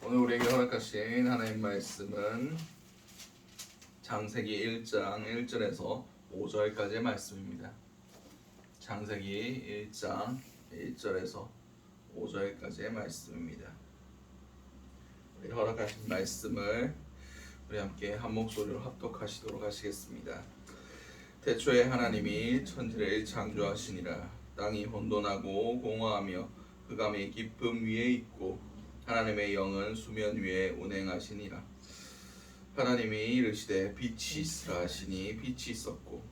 오늘 우리에게 허락하신 하나님 말씀은 창세기 1장 1절에서 5절까지의 말씀입니다. 창세기 1장 1절에서 5절까지의 말씀입니다. 우리 허락하신 말씀을 우리 함께 한 목소리로 합독하시도록 하시겠습니다. 태초에 하나님이 천지를 창조하시니라. 땅이 혼돈하고 공허하며 흑암이 깊음 위에 있고 하나님의 영은 수면 위에 운행하시니라. 하나님이 이르시되 빛이 있으라 하시니 빛이 있었고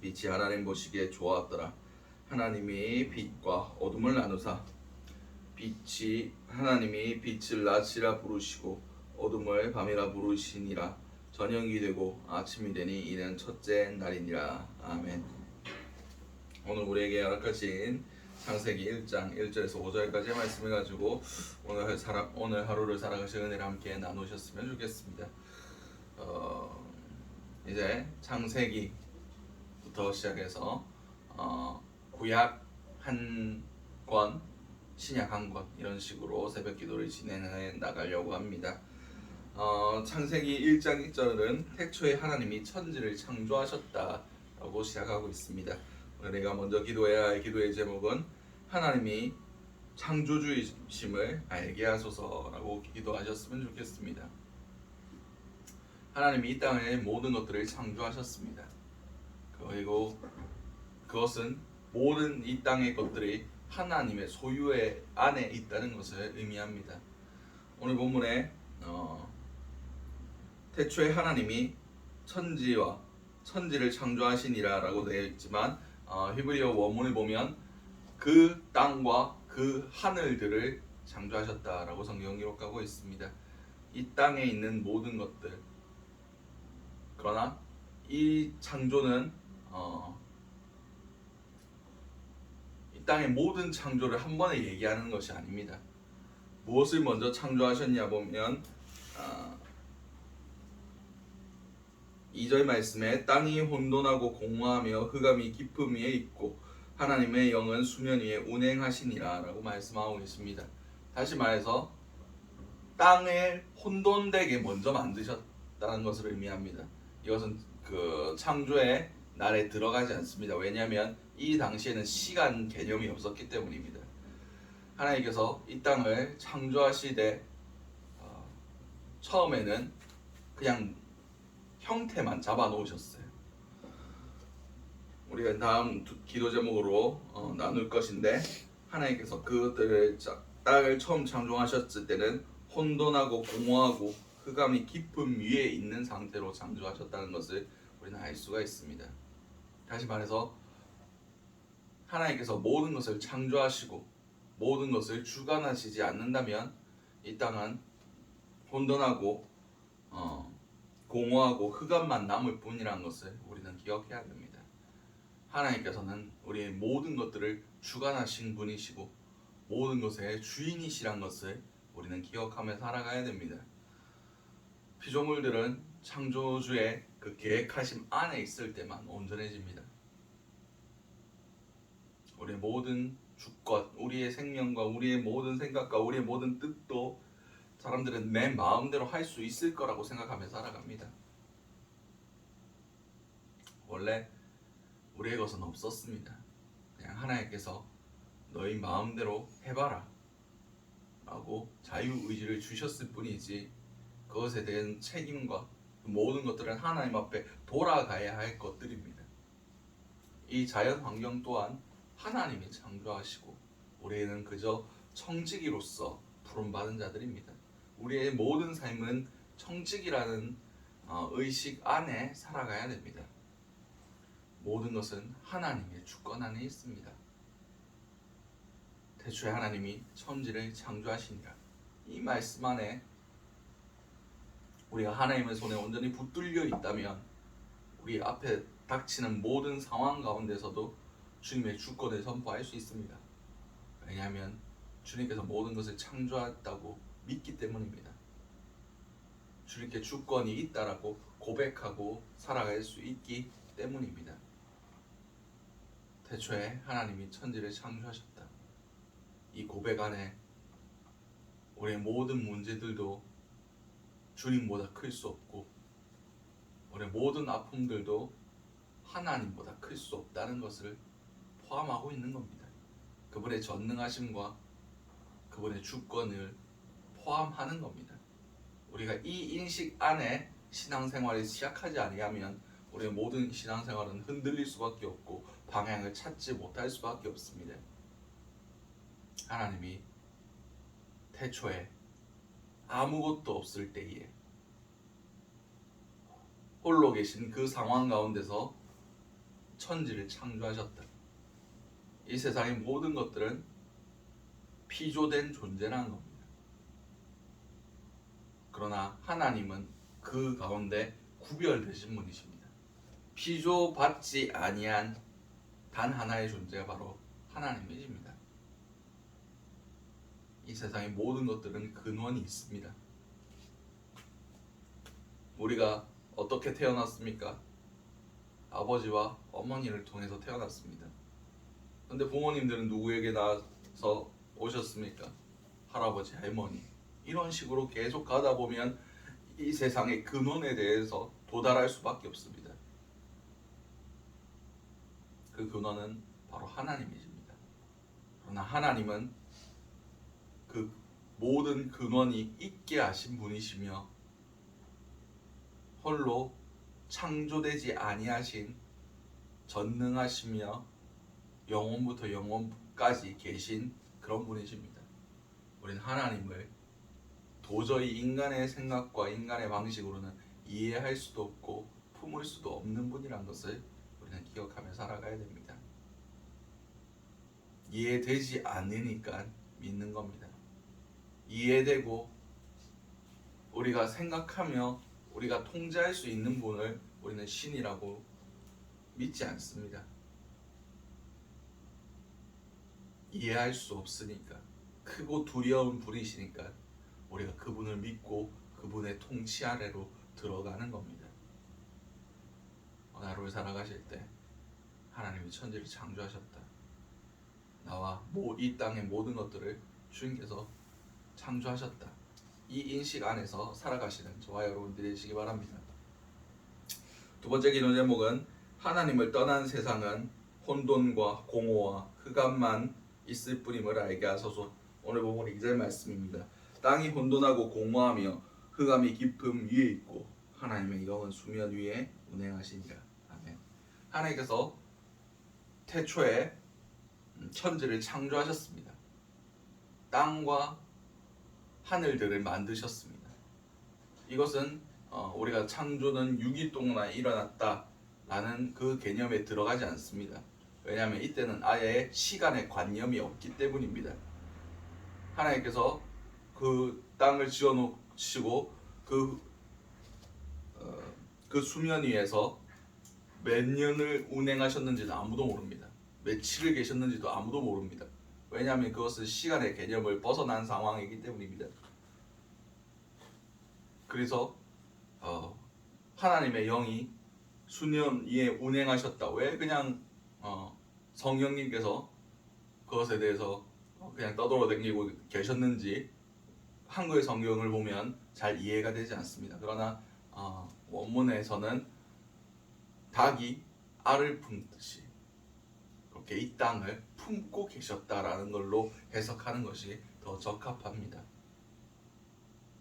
빛이 하나님 보시기에 좋았더라. 하나님이 빛과 어둠을 나누사 하나님이 빛을 낮이라 부르시고 어둠을 밤이라 부르시니라. 저녁이 되고 아침이 되니 이는 첫째 날이니라. 아멘. 오늘 우리에게 허락하신 창세기 1장 1절에서 5절까지의 말씀을 가지고 오늘 하루를 살아가실 은혜를 함께 나누셨으면 좋겠습니다. 이제 창세기부터 시작해서 구약 한 권, 신약 한 권 이런 식으로 새벽 기도를 진행해 나가려고 합니다. 창세기 1장 1절은 태초에 하나님이 천지를 창조하셨다라고 시작하고 있습니다. 우리가 먼저 기도해야 할 기도의 제목은 하나님이 창조주이심을 알게 하소서라고 기도하셨으면 좋겠습니다. 하나님이 이 땅의 모든 것들을 창조하셨습니다. 그리고 그것은 모든 이 땅의 것들이 하나님의 소유의 안에 있다는 것을 의미합니다. 오늘 본문에 태초에 하나님이 천지를 창조하시니라라고 되어 있지만 히브리어 원문을 보면 그 땅과 그 하늘들을 창조하셨다라고 성경 기록하고 있습니다. 이 땅에 있는 모든 것들. 그러나 이 창조는 이 땅의 모든 창조를 한 번에 얘기하는 것이 아닙니다. 무엇을 먼저 창조하셨냐 보면 2절 말씀에 땅이 혼돈하고 공허하며 흑암이 깊음 위에 있고 하나님의 영은 수면 위에 운행하시니라 라고 말씀하고 계십니다. 다시 말해서 땅을 혼돈되게 먼저 만드셨다는 것을 의미합니다. 이것은 그 창조의 날에 들어가지 않습니다. 왜냐하면 이 당시에는 시간 개념이 없었기 때문입니다. 하나님께서 이 땅을 창조하시되 처음에는 그냥 형태만 잡아 놓으셨어요. 우리가 다음 기도 제목으로 나눌 것인데 하나님께서 그것들을 땅을 처음 창조하셨을 때는 혼돈하고 공허하고 흑암이 깊음 위에 있는 상태로 창조하셨다는 것을 우리는 알 수가 있습니다. 다시 말해서 하나님께서 모든 것을 창조하시고 모든 것을 주관하시지 않는다면 이 땅은 혼돈하고 공허하고 흑암만 남을 뿐이라는 것을 우리는 기억해야 됩니다. 하나님께서는 우리의 모든 것들을 주관하신 분이시고 모든 것의 주인이시란 것을 우리는 기억하며 살아가야 됩니다. 피조물들은 창조주의 그 계획하심 안에 있을 때만 온전해집니다. 우리의 모든 주권, 우리의 생명과 우리의 모든 생각과 우리의 모든 뜻도 사람들은 내 마음대로 할 수 있을 거라고 생각하며 살아갑니다. 원래 우리의 것은 없었습니다. 그냥 하나님께서 너희 마음대로 해봐라 라고 자유의지를 주셨을 뿐이지 그것에 대한 책임과 모든 것들은 하나님 앞에 돌아가야 할 것들입니다. 이 자연 환경 또한 하나님이 창조하시고 우리는 그저 청지기로서 부름받은 자들입니다. 우리의 모든 삶은 청지기라는 의식 안에 살아가야 됩니다. 모든 것은 하나님의 주권 안에 있습니다. 태초에 하나님이 천지를 창조하시니라. 이 말씀 안에 우리가 하나님의 손에 온전히 붙들려 있다면 우리 앞에 닥치는 모든 상황 가운데서도 주님의 주권을 선포할 수 있습니다. 왜냐하면 주님께서 모든 것을 창조했다고 믿기 때문입니다. 주님께 주권이 있다라고 고백하고 살아갈 수 있기 때문입니다. 태초에 하나님이 천지를 창조하셨다. 이 고백 안에 우리의 모든 문제들도 주님보다 클 수 없고, 우리의 모든 아픔들도 하나님보다 클 수 없다는 것을 포함하고 있는 겁니다. 그분의 전능하심과 그분의 주권을 포함하는 겁니다. 우리가 이 인식 안에 신앙생활을 시작하지 아니하면 우리의 모든 신앙생활은 흔들릴 수밖에 없고 방향을 찾지 못할 수밖에 없습니다. 하나님이 태초에 아무것도 없을 때에 홀로 계신 그 상황 가운데서 천지를 창조하셨다. 이 세상의 모든 것들은 피조된 존재라는 겁니다. 그러나 하나님은 그 가운데 구별되신 분이십니다. 피조받지 아니한 단 하나의 존재가 바로 하나님이십니다. 이 세상의 모든 것들은 근원이 있습니다. 우리가 어떻게 태어났습니까? 아버지와 어머니를 통해서 태어났습니다. 그런데 부모님들은 누구에게 낳아서 오셨습니까? 할아버지, 할머니. 이런 식으로 계속 가다 보면 이 세상의 근원에 대해서 도달할 수밖에 없습니다. 그 근원은 바로 하나님이십니다. 그러나 하나님은 그 모든 근원이 있게 하신 분이시며 홀로 창조되지 아니하신 전능하시며 영원부터 영원까지 계신 그런 분이십니다. 우리는 하나님을 도저히 인간의 생각과 인간의 방식으로는 이해할 수도 없고 품을 수도 없는 분이란 것을 우리는 기억하며 살아가야 됩니다. 이해되지 않으니까 믿는 겁니다. 이해되고 우리가 생각하며 우리가 통제할 수 있는 분을 우리는 신이라고 믿지 않습니다. 이해할 수 없으니까, 크고 두려운 분이시니까 우리가 그분을 믿고 그분의 통치 아래로 들어가는 겁니다. 하루를 살아가실 때 하나님이 천지를 창조하셨다. 나와 이 땅의 모든 것들을 주님께서 창조하셨다. 이 인식 안에서 살아가시는 저와 여러분들이 되시기 바랍니다. 두 번째 기도 제목은 하나님을 떠난 세상은 혼돈과 공허와 흑암만 있을 뿐임을 알게 하소서. 오늘 본문 2절 말씀입니다. 땅이 혼돈하고 공허하며 흑암이 깊음 위에 있고 하나님의 영은 수면 위에 운행하시니라. 아멘. 하나님께서 태초에 천지를 창조하셨습니다. 땅과 하늘들을 만드셨습니다. 이것은 우리가 창조는 6일 동안 일어났다라는 그 개념에 들어가지 않습니다. 왜냐하면 이때는 아예 시간의 관념이 없기 때문입니다. 하나님께서 그 땅을 지어놓으시고 그 수면 위에서 몇 년을 운행하셨는지는 아무도 모릅니다. 며칠을 계셨는지도 아무도 모릅니다. 왜냐하면 그것은 시간의 개념을 벗어난 상황이기 때문입니다. 그래서 하나님의 영이 수년 위에 운행하셨다. 왜 그냥 성령님께서 그것에 대해서 그냥 떠돌아다니고 계셨는지 한글 성경을 보면 잘 이해가 되지 않습니다. 그러나 원문에서는 닭이 알을 품듯이 그렇게 이 땅을 품고 계셨다라는 걸로 해석하는 것이 더 적합합니다.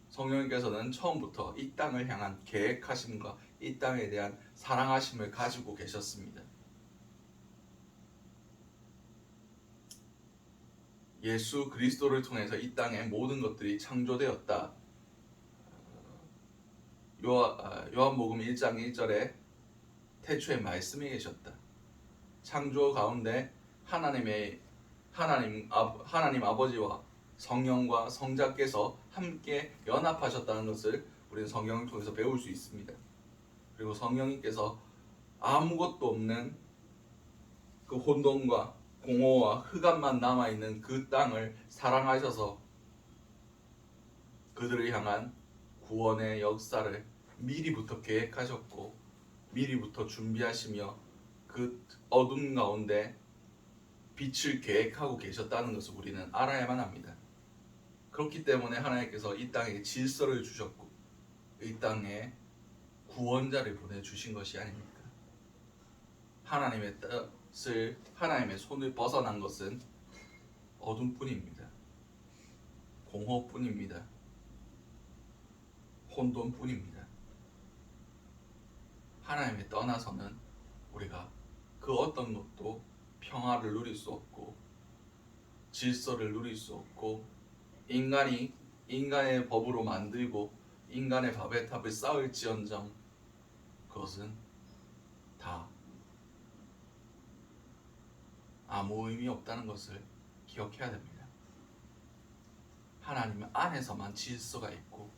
성령님께서는 처음부터 이 땅을 향한 계획하심과 이 땅에 대한 사랑하심을 가지고 계셨습니다. 예수 그리스도를 통해서 이 땅의 모든 것들이 창조되었다. 요한복음 1장 1절에 태초에 말씀이 계셨다. 창조 가운데 하나님 아버지와 성령과 성자께서 함께 연합하셨다는 것을 우리는 성경을 통해서 배울 수 있습니다. 그리고 성령님께서 아무것도 없는 그 혼돈과 공허와 흑암만 남아있는 그 땅을 사랑하셔서 그들을 향한 구원의 역사를 미리부터 계획하셨고 미리부터 준비하시며 그 어둠 가운데 빛을 계획하고 계셨다는 것을 우리는 알아야만 합니다. 그렇기 때문에 하나님께서 이 땅에 질서를 주셨고 이 땅에 구원자를 보내주신 것이 아닙니까? 하나님의 뜻을 하나님의 손을 벗어난 것은 어둠뿐입니다. 공허뿐입니다. 혼돈뿐입니다. 하나님을 떠나서는 우리가 그 어떤 것도 평화를 누릴 수 없고 질서를 누릴 수 없고 인간이 인간의 법으로 만들고 인간의 밥의 탑을 쌓을지언정 그것은 다 아무 의미 없다는 것을 기억해야 됩니다. 하나님 안에서만 질서가 있고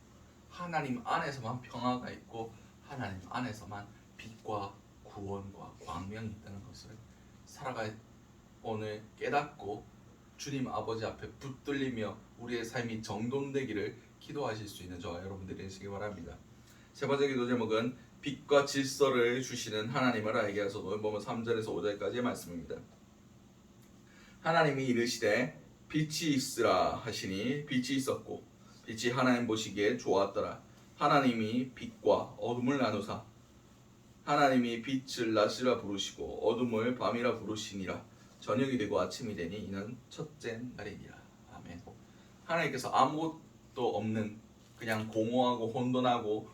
하나님 안에서만 평화가 있고 하나님 안에서만 빛과 구원과 광명이 있다는 것을 살아갈 오늘 깨닫고 주님 아버지 앞에 붙들리며 우리의 삶이 정돈되기를 기도하실 수 있는 저와 여러분들이 되시기 바랍니다. 세 번째 기도 제목은 빛과 질서를 주시는 하나님을 알게 하소서. 보면 3절에서 5절까지의 말씀입니다. 하나님이 이르시되 빛이 있으라 하시니 빛이 있었고 빛이 하나님 보시기에 좋았더라. 하나님이 빛과 어둠을 나누사 하나님이 빛을 낮이라 부르시고 어둠을 밤이라 부르시니라. 저녁이 되고 아침이 되니 이는 첫째 날이니라. 아멘. 하나님께서 아무것도 없는 그냥 공허하고 혼돈하고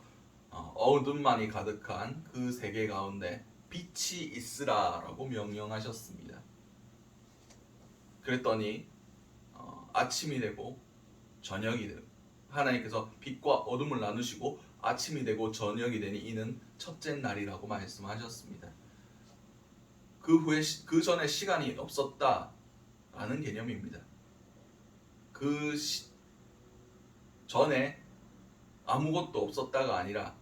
어둠만이 가득한 그 세계 가운데 빛이 있으라라고 명령하셨습니다. 그랬더니 아침이 되고 저녁이 되고 하나님께서 빛과 어둠을 나누시고 아침이 되고 저녁이 되니 이는 첫째 날이라고 말씀하셨습니다. 그 후에 그 전에 시간이 없었다라는 개념입니다. 전에 아무것도 없었다가 아니라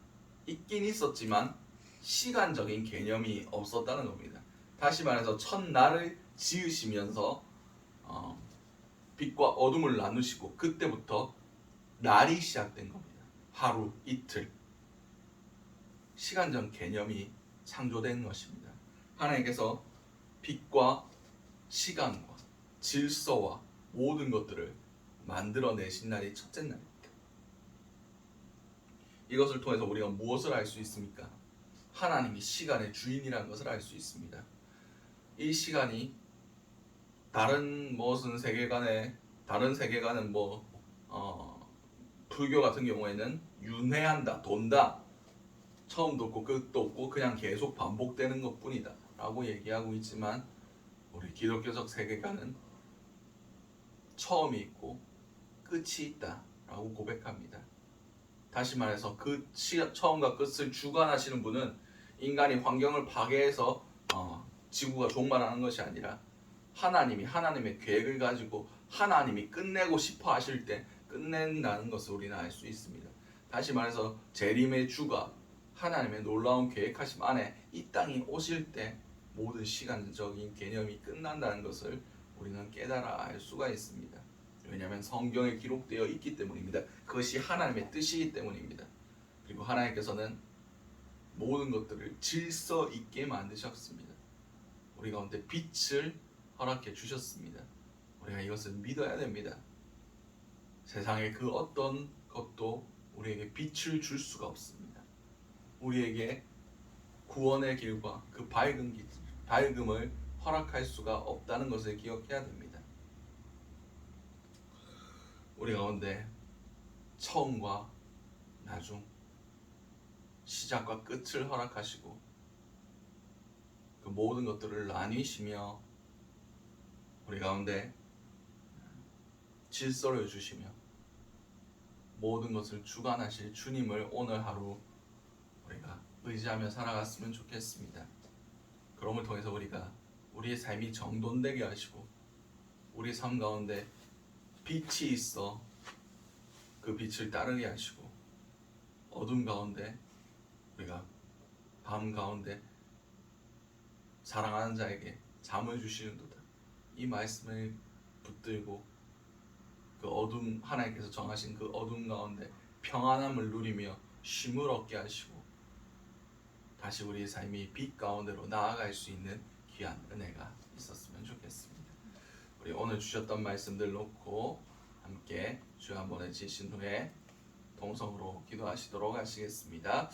있긴 있었지만 시간적인 개념이 없었다는 겁니다. 다시 말해서 첫날을 지으시면서 빛과 어둠을 나누시고 그때부터 날이 시작된 겁니다. 하루, 이틀 시간적 개념이 창조된 것입니다. 하나님께서 빛과 시간과 질서와 모든 것들을 만들어내신 날이 첫째 날입니다. 이것을 통해서 우리가 무엇을 알 수 있습니까? 하나님이 시간의 주인이라는 것을 알 수 있습니다. 이 시간이 다른 무슨 다른 세계관은 불교 같은 경우에는 윤회한다, 돈다, 처음도 없고 끝도 없고 그냥 계속 반복되는 것뿐이다 라고 얘기하고 있지만 우리 기독교적 세계관은 처음이 있고 끝이 있다 라고 고백합니다. 다시 말해서 그 처음과 끝을 주관하시는 분은 인간이 환경을 파괴해서 지구가 종말하는 것이 아니라 하나님의 계획을 가지고 하나님이 끝내고 싶어 하실 때 끝낸다는 것을 우리는 알 수 있습니다. 다시 말해서 재림의 주가 하나님의 놀라운 계획하심 안에 이 땅에 오실 때 모든 시간적인 개념이 끝난다는 것을 우리는 깨달아 알 수가 있습니다. 왜냐하면 성경에 기록되어 있기 때문입니다. 그것이 하나님의 뜻이기 때문입니다. 그리고 하나님께서는 모든 것들을 질서 있게 만드셨습니다. 우리 가운데 빛을 허락해 주셨습니다. 우리가 이것을 믿어야 됩니다. 세상의 그 어떤 것도 우리에게 빛을 줄 수가 없습니다. 우리에게 구원의 길과 그 밝음을 허락할 수가 없다는 것을 기억해야 됩니다. 우리 가운데 처음과 나중, 시작과 끝을 허락하시고 그 모든 것들을 나뉘시며 우리 가운데 질서를 주시며 모든 것을 주관하실 주님을 오늘 하루 우리가 의지하며 살아갔으면 좋겠습니다. 그럼을 통해서 우리가 우리의 삶이 정돈되게 하시고 우리 삶 가운데 빛이 있어 그 빛을 따르게 하시고 어둠 가운데 우리가 밤 가운데 사랑하는 자에게 잠을 주시는도다. 이 말씀을 붙들고 그 어둠 하나님께서 정하신 그 어둠 가운데 평안함을 누리며 쉼을 얻게 하시고 다시 우리의 삶이 빛 가운데로 나아갈 수 있는 귀한 은혜가 있었으면 좋겠습니다. 우리 오늘 주셨던 말씀들 놓고 함께 주여 한번 외치신 후에 동성으로 기도하시도록 하시겠습니다.